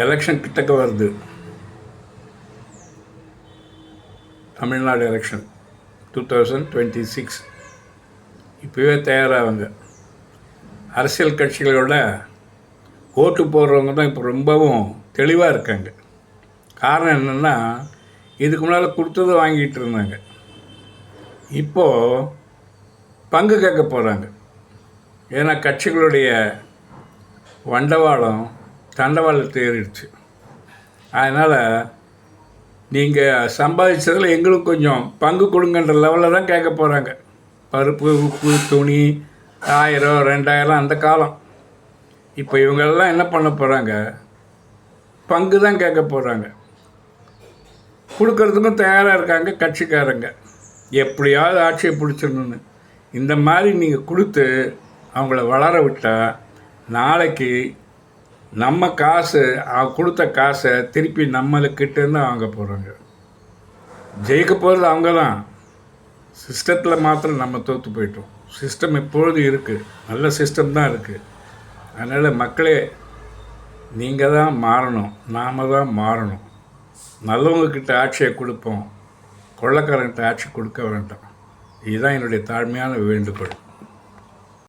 Election கிட்டக்க வருது. Tamil Nadu election 2026. இப்போவே தயாராகுங்க. அரசியல் கட்சிகளோட ஓட்டு போடுறவங்க தான் இப்போ ரொம்பவும் தெளிவாக இருக்காங்க. காரணம் என்னென்னா, இதுக்கு முன்னால் கொடுத்தது வாங்கிட்டு இருந்தாங்க. இப்போது பங்கு கேட்க போகிறாங்க. ஏன்னா கட்சிகளுடைய வண்டவாளம் தண்டவாளத்தை ஏறிடுச்சு. அதனால் நீங்கள் சம்பாதிச்சதில் எங்களுக்கு கொஞ்சம் பங்கு கொடுங்கன்ற லெவலில் தான் கேட்க போகிறாங்க. பருப்பு, உப்பு, துணி 1000 2000 அந்த காலம். இப்போ இவங்கெல்லாம் என்ன பண்ண போகிறாங்க? பங்கு தான் கேட்க போகிறாங்க. கொடுக்கறதுக்கும் தயாராக இருக்காங்க கட்சிக்காரங்க. எப்படியாவது ஆட்சியை பிடிச்சிடணுன்னு. இந்த மாதிரி நீங்கள் கொடுத்து அவங்கள வளர விட்டால் நாளைக்கு நம்ம காசு கொடுத்த காசை திருப்பி நம்மளுக்கிட்டேருந்து வாங்க போகிறாங்க. ஜெயிக்க போகிறது அவங்க தான். சிஸ்டத்தில் மாத்திரம் நம்ம தோற்று போயிட்டோம். சிஸ்டம் எப்பொழுது இருக்குது, நல்ல சிஸ்டம் தான் இருக்குது. அதனால் மக்களே, நீங்கள் தான் மாறணும், நாம் தான் மாறணும். நல்லவங்கக்கிட்ட ஆட்சியை கொடுப்போம், கொள்ளைக்காரங்கிட்ட ஆட்சி கொடுக்க வேண்டாம். இதுதான் என்னுடைய தாழ்மையான வேண்டுகோள்.